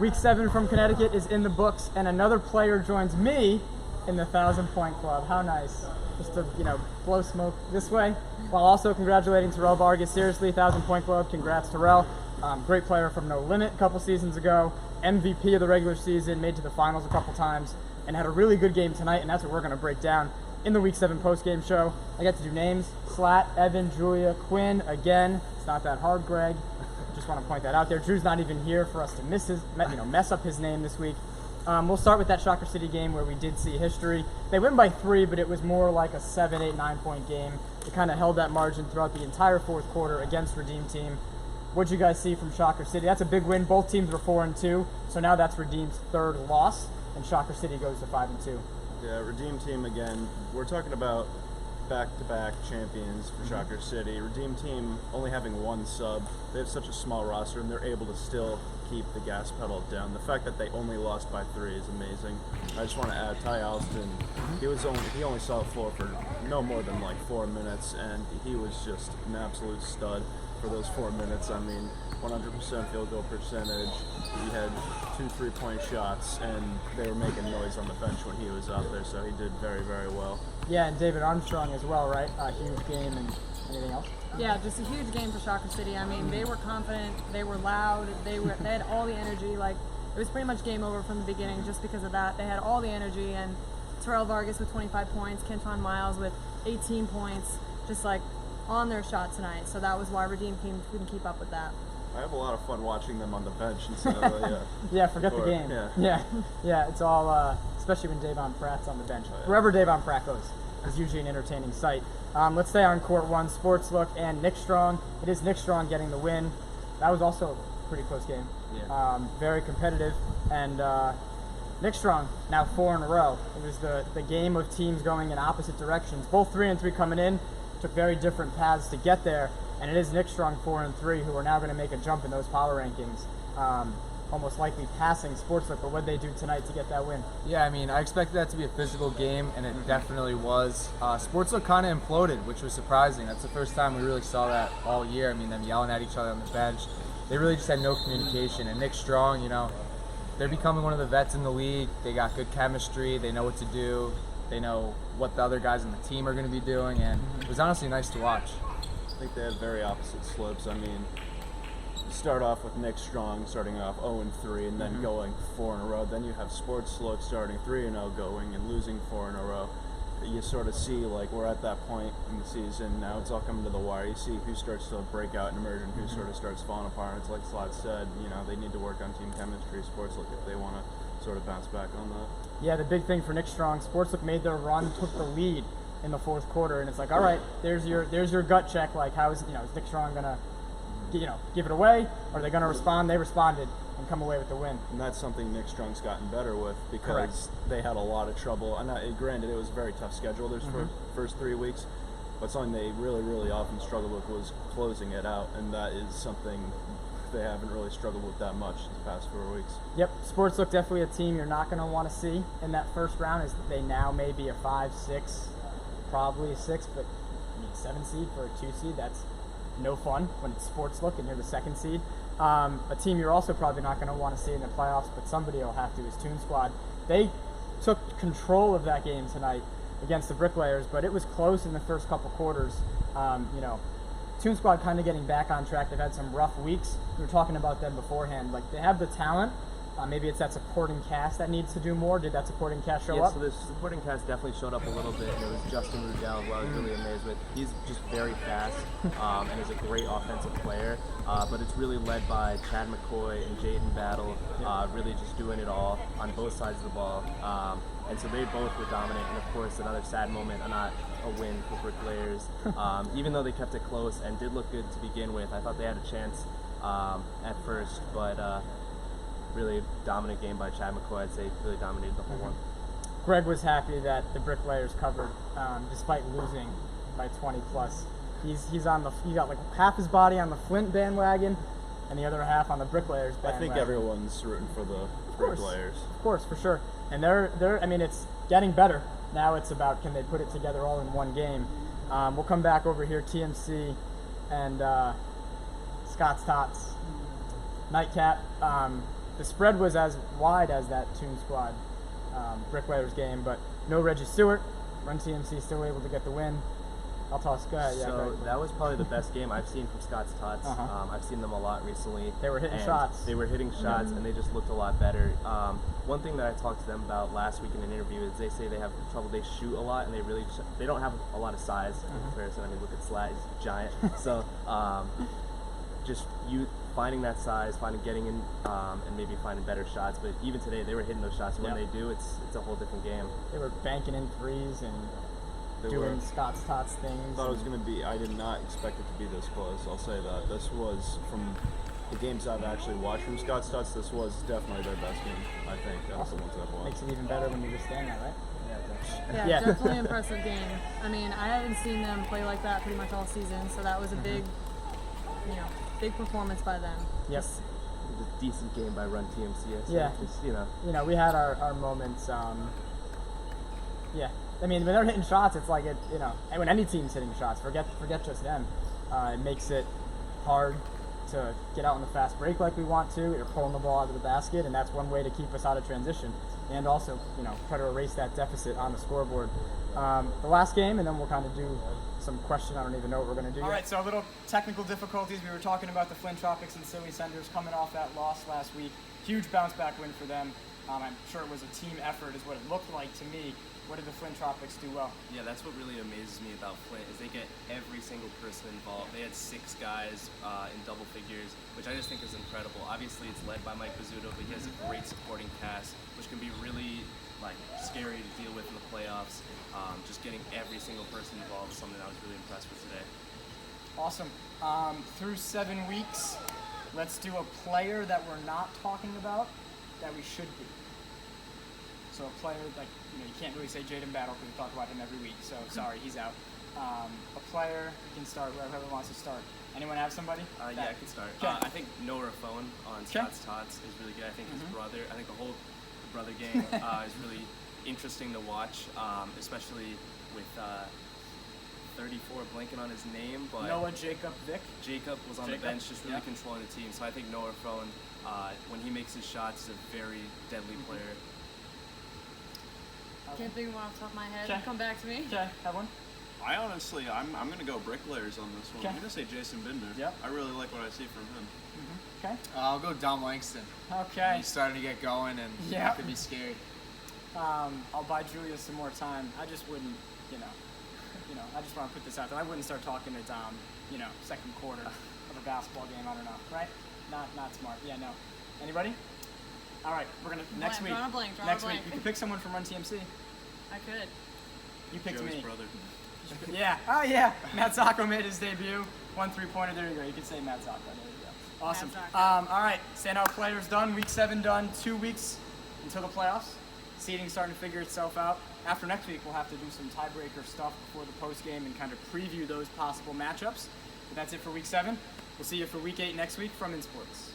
Week 7 from Connecticut is in the books, and another player joins me in the 1,000-point club. How nice. Just to, blow smoke this way. While also congratulating Terrell Vargas. Seriously, 1,000-point club. Congrats, Terrell. Great player from No Limit a couple seasons ago. MVP of the regular season, made to the finals a couple times, and had a really good game tonight, and that's what we're going to break down in the Week 7 postgame show. I get to do names: Slat, Evan, Julia, Quinn. Again, it's not that hard, Greg. Just want to point that out there. Drew's not even here for us to mess up his name this week. We'll start with that Shocker City game where we did see history. They win by 3, but it was more like a 7, 8, 9-point game. They kind of held that margin throughout the entire fourth quarter against Redeem Team. What'd you guys see from Shocker City? That's a big win. Both teams were 4-2, so now that's Redeem's third loss, and Shocker City goes to 5-2. Yeah, Redeem Team again. We're talking about back-to-back champions for Shocker City. Redeem Team only having one sub. They have such a small roster, and they're able to still keep the gas pedal down. The fact that they only lost by 3 is amazing. I just want to add Ty Alston. He only saw the floor for no more than like 4 minutes, and he was just an absolute stud for those 4 minutes. I mean, 100% field goal percentage. He had 2 3-point shots, and they were making noise on the bench when he was out there, so he did very, very well. Yeah, and David Armstrong as well, right? A huge game, and anything else? Yeah, just a huge game for Shocker City. I mean, they were confident, they were loud, they had all the energy. Like, it was pretty much game over from the beginning just because of that. They had all the energy, and Terrell Vargas with 25 points, Kenton Miles with 18 points, just like on their shot tonight. So that was why Redeem Team couldn't keep up with that. I have a lot of fun watching them on the bench instead of yeah, forget court. the game. Yeah, it's all, especially when Davon Pratt's on the bench. Oh, yeah. Wherever Davon Pratt goes is usually an entertaining sight. Let's stay on court 1, Sports Look and Nick Strong. It is Nick Strong getting the win. That was also a pretty close game. Yeah. Very competitive. And Nick Strong, now 4 in a row. It was the game of teams going in opposite directions. Both 3-3 coming in, took very different paths to get there. And it is Nick Strong 4-3 who are now going to make a jump in those power rankings. Almost likely passing Sportsbook, but what did they do tonight to get that win? Yeah, I mean, I expected that to be a physical game, and it definitely was. Sportsbook kind of imploded, which was surprising. That's the first time we really saw that all year. I mean, them yelling at each other on the bench. They really just had no communication. And Nick Strong, they're becoming one of the vets in the league. They got good chemistry. They know what to do. They know what the other guys on the team are going to be doing, and it was honestly nice to watch. I think they have very opposite slopes. I mean, start off with Nick Strong starting off 0-3 and then going 4 in a row. Then you have Sports Look starting 3-0 going and losing 4 in a row. You sort of see, like, we're at that point in the season now. It's all coming to the wire. You see who starts to break out and emerge and who sort of starts falling apart. It's like Slot said, they need to work on team chemistry, Sports Look, if they want to sort of bounce back on that. Yeah, the big thing for Nick Strong, Sportsbook made their run, took the lead in the fourth quarter, and it's like, all right, there's your gut check. Like, how is Nick Strong gonna give it away? Or are they gonna respond? They responded and come away with the win. And that's something Nick Strong's gotten better with because Correct. They had a lot of trouble. And granted, it was a very tough schedule their first 3 weeks, but something they really, really often struggled with was closing it out, and that is something they haven't really struggled with that much the past 4 weeks. Yep, Sportsbook definitely a team you're not going to want to see in that first round. Is they now may be a 5, 6, probably a 6, but 7 seed for a 2 seed. That's no fun when it's Sportsbook and you're the 2nd seed. A team you're also probably not going to want to see in the playoffs, but somebody will have to, is Toon Squad. They took control of that game tonight against the Bricklayers, but it was close in the first couple quarters. Toon Squad kind of getting back on track. They've had some rough weeks. We were talking about them beforehand. Like, they have the talent. Maybe it's that supporting cast that needs to do more. Did that supporting cast show up? Yeah, so the supporting cast definitely showed up a little bit, and it was Justin Rudell, who I was really amazed with. He's just very fast and is a great offensive player, but it's really led by Chad McCoy and Jaden Battle, really just doing it all on both sides of the ball. And so they both were dominant, and of course another sad moment, not a win for Bricklayers. Even though they kept it close and did look good to begin with, I thought they had a chance at first, but really dominant game by Chad McCoy. I'd say really dominated the whole one. Greg was happy that the Bricklayers covered, despite losing by 20 plus. He got like half his body on the Flint bandwagon, and the other half on the Bricklayers bandwagon. I think everyone's rooting for the Bricklayers. Of course, for sure. And they're. I mean, it's getting better. Now it's about, can they put it together all in one game. We'll come back over here, TMC and Scott's Tots. Nightcap. the spread was as wide as that Toon Squad Bricklayers game, but no Reggie Stewart. Run TMC still able to get the win. I'll toss. Go ahead. Yeah, go So ahead. that was probably the best game I've seen from Scott's Tots. Uh-huh. I've seen them a lot recently. They were hitting and shots. They were hitting shots, and they just looked a lot better. One thing that I talked to them about last week in an interview is they say they have trouble. They shoot a lot, and they don't have a lot of size in comparison. I mean, look at Slat; he's giant. So just you finding that size, getting in, and maybe finding better shots. But even today, they were hitting those shots. When Yep. they do, it's a whole different game. They were banking in threes and They doing were. Scott's Tots things. I thought it was going to be. I did not expect it to be this close. I'll say that. This was from the games I've actually watched from Scott's Tots. This was definitely their best game. I think that's the ones I've watched. Makes it even better when you just stand there, right? Yeah, Yeah. definitely impressive game. I mean, I haven't seen them play like that pretty much all season, so that was a big, big performance by them. Yes. It was a decent game by Run TMC. I think. Yeah. Just, We had our moments. Yeah. I mean, when they're hitting shots, it's like and when any team's hitting shots, forget just them. It makes it hard to get out on the fast break like we want to. You're pulling the ball out of the basket, and that's one way to keep us out of transition, and also try to erase that deficit on the scoreboard. The last game, and then we'll kind of do some question. I don't even know what we're going to do. All right, so a little technical difficulties. We were talking about the Flint Tropics and Silly Senders coming off that loss last week. Huge bounce back win for them. I'm sure it was a team effort, is what it looked like to me. What did the Flint Tropics do well? Yeah, that's what really amazes me about Flint is they get every single person involved. They had 6 guys in double figures, which I just think is incredible. Obviously, it's led by Mike Bizzuto, but he has a great supporting cast, which can be really scary to deal with in the playoffs. Just getting every single person involved is something I was really impressed with today. Awesome. Through 7 weeks, let's do a player that we're not talking about that we should be. So a player you can't really say Jaden Battle because we talk about him every week. So sorry, he's out. A player, you can start wherever wants to start. Anyone have somebody? Yeah, I can start. Okay. I think Noah Raffone on Scott's Tots is really good. I think his brother, I think the whole brother gang is really interesting to watch, especially with 34 blanking on his name, but Noah Jacob Vick. Jacob was on the bench just really controlling the team. So I think Noah Raffone, when he makes his shots, is a very deadly player. Can't think of one off the top of my head. Okay. Come back to me. Okay, have one. I honestly, I'm going to go Bricklayers on this one. Okay. I'm going to say Jason Binder. Yep. I really like what I see from him. Okay. I'll go Dom Langston. Okay. He's starting to get going, and Yeah. it could be scary. I'll buy Julia some more time. I just wouldn't, I just want to put this out there. I wouldn't start talking to Dom, second quarter of a basketball game. I don't know, right? Not smart. Yeah, no. Anybody? All right, we're gonna next week. Drawing a blank. Next week, you can pick someone from Run TMC. I could. You picked Joey's me. brother. Yeah. Oh yeah. Matt Zacco made his debut. 1 3-pointer. There you go. You can say Matt Zacco. There you go. Awesome. Matt Zacco. All right. Standout players done. Week 7 done. 2 weeks until the playoffs. Seeding starting to figure itself out. After next week, we'll have to do some tiebreaker stuff before the post game and kind of preview those possible matchups. But that's it for week 7. We'll see you for week 8 next week from InSports.